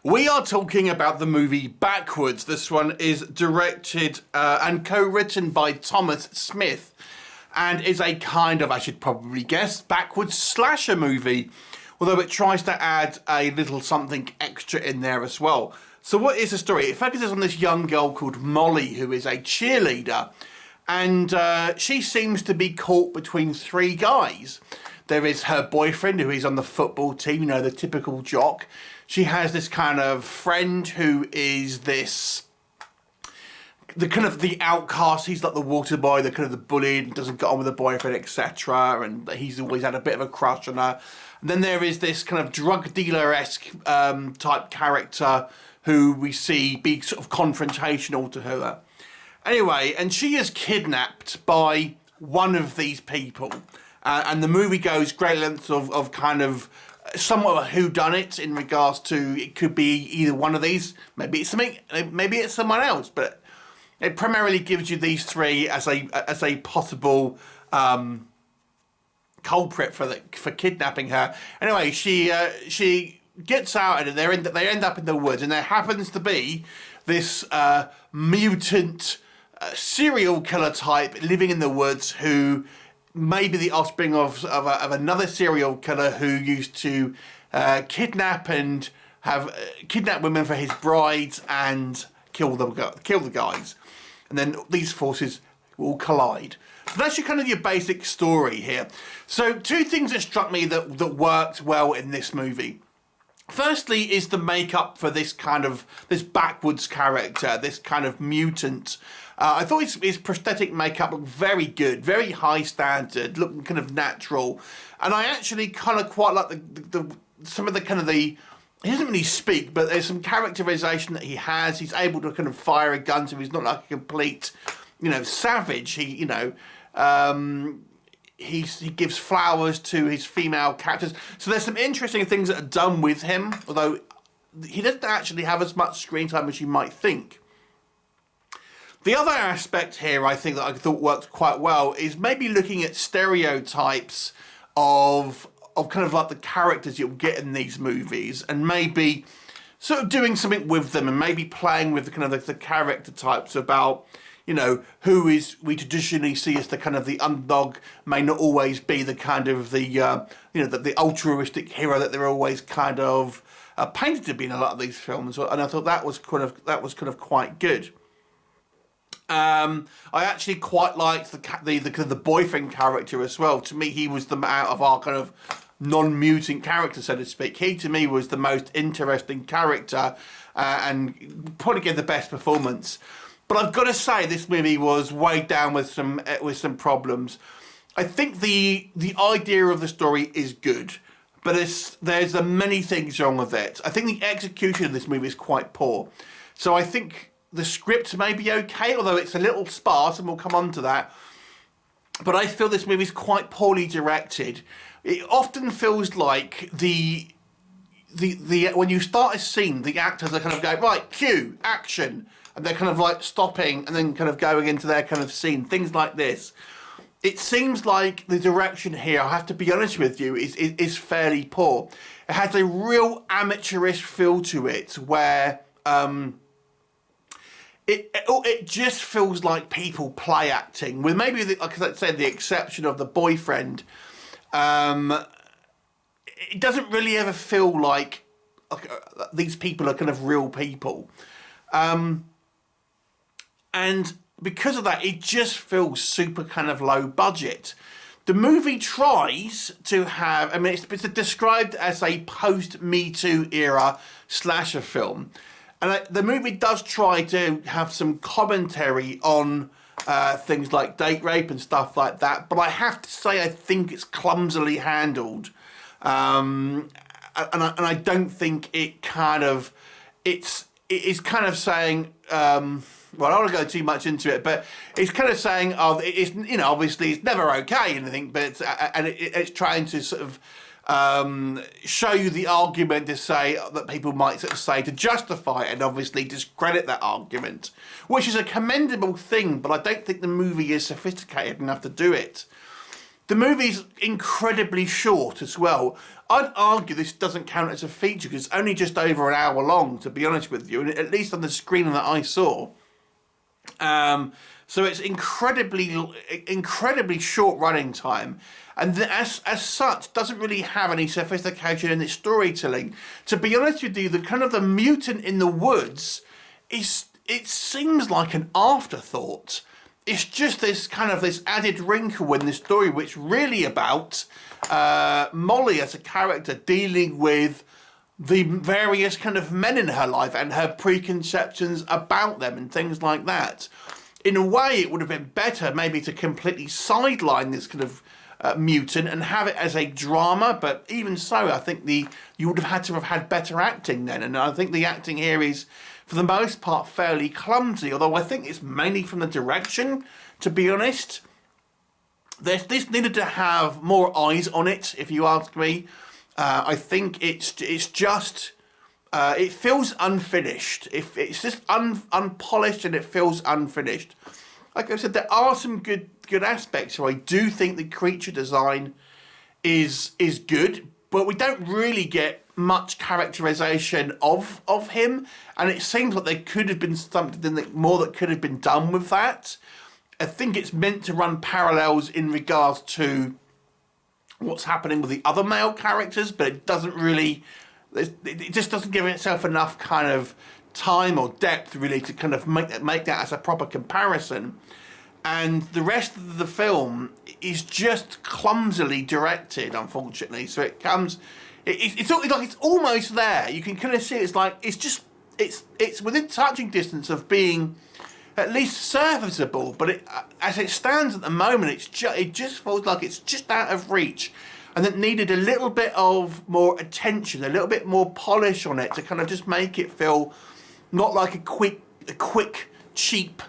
We are talking about the movie Backwoods. This one is directed and co-written by Thomas Smith and is a kind of, I should probably guess, backwoods slasher movie, although it tries to add a little something extra in there as well. So what is the story? It focuses on this young girl called Molly, who is a cheerleader, and she seems to be caught between three guys. There is her boyfriend, who is on the football team, you know, the typical jock. She has this kind of friend who is the outcast. He's like the water boy, the kind of the bullied, doesn't get on with the boyfriend, etc. And he's always had a bit of a crush on her. And then there is this kind of drug dealer-esque type character who we see be sort of confrontational to her. Anyway, and she is kidnapped by one of these people. And the movie goes great lengths of kind of somewhat of a whodunit in regards to it could be either one of these, maybe it's something, maybe it's someone else, but it primarily gives you these three as a possible culprit for kidnapping her. Anyway, she gets out and they end up in the woods, and there happens to be this mutant serial killer type living in the woods who may be the offspring of another serial killer who used to kidnap women for his brides and kill the guys, and then these forces will collide. So that's your basic story here. So two things that struck me that worked well in this movie. Firstly is the makeup for this backwoods character, this kind of mutant. I thought his prosthetic makeup looked very good, very high standard, looking kind of natural. And I actually kind of quite like some of the he doesn't really speak, but there's some characterization that he has. He's able to kind of fire a gun, so he's not like a complete, savage. He gives flowers to his female characters. So there's some interesting things that are done with him, although he doesn't actually have as much screen time as you might think. The other aspect here I think that I thought worked quite well is maybe looking at stereotypes of kind of like the characters you'll get in these movies, and maybe sort of doing something with them, and maybe playing with the kind of the character types about, who is we traditionally see as the kind of the underdog may not always be the kind of the altruistic hero that they're always kind of painted to be in a lot of these films, and I thought that was kind of quite good. I actually quite liked the boyfriend character as well. To me, he was out of our kind of non-mutant character, so to speak. He to me was the most interesting character and probably gave the best performance. But I've got to say, this movie was weighed down with some problems. I think the idea of the story is good, but there's many things wrong with it. I think the execution of this movie is quite poor. So I think the script may be okay, although it's a little sparse, and we'll come on to that. But I feel this movie is quite poorly directed. It often feels like the when you start a scene, the actors are kind of going, right, cue, action, and they're kind of like stopping and then kind of going into their kind of scene, things like this. It seems like the direction here, I have to be honest with you, is fairly poor. It has a real amateurish feel to it, where it just feels like people play acting, with maybe, like I said, the exception of the boyfriend. It doesn't really ever feel like these people are kind of real people. And because of that, it just feels super kind of low budget. The movie tries to have, it's described as a post-Me Too era slasher film. And the movie does try to have some commentary on things like date rape and stuff like that. But I have to say, I think it's clumsily handled. And I don't think it is kind of saying, well, I don't want to go too much into it, but it's kind of saying, it's, obviously it's never okay, anything, but it's trying to sort of show you the argument to say that people might sort of say to justify it, and obviously discredit that argument, which is a commendable thing, but I don't think the movie is sophisticated enough to do it. The movie's incredibly short as well. I'd argue this doesn't count as a feature because it's only just over an hour long, to be honest with you, and at least on the screen that I saw. So it's incredibly short running time, and as such doesn't really have any sophistication in its storytelling. To be honest with you, the mutant in the woods it seems like an afterthought. It's just this added wrinkle in the story, which really about Molly as a character dealing with the various kind of men in her life and her preconceptions about them and things like that. In a way, it would have been better maybe to completely sideline this kind of mutant and have it as a drama, but even so, I think you would have had better acting then, and I think the acting here is, for the most part, fairly clumsy, although I think it's mainly from the direction, to be honest. This needed to have more eyes on it, if you ask me. I think it's just... it feels unfinished. It's just unpolished, and it feels unfinished. Like I said, there are some good aspects. So I do think the creature design is good, but we don't really get much characterization of him, and it seems like there could have been something more that could have been done with that. I think it's meant to run parallels in regards to what's happening with the other male characters, but it doesn't really... It just doesn't give itself enough kind of time or depth, really, to kind of make that as a proper comparison. And the rest of the film is just clumsily directed, unfortunately. So it comes... It's almost there. You can kind of see it's within touching distance of being at least serviceable, but as it stands at the moment, it just feels like it's just out of reach, and it needed a little bit of more attention, a little bit more polish on it to kind of just make it feel not like a quick, cheap,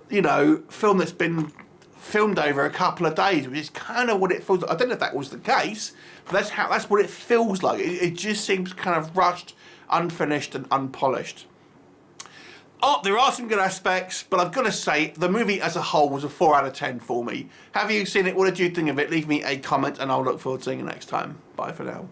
film that's been filmed over a couple of days, which is kind of what it feels like. I don't know if that was the case, but that's what it feels like. It just seems kind of rushed, unfinished, and unpolished. Oh, there are some good aspects, but I've got to say, the movie as a whole was a 4 out of 10 for me. Have you seen it? What did you think of it? Leave me a comment, and I'll look forward to seeing you next time. Bye for now.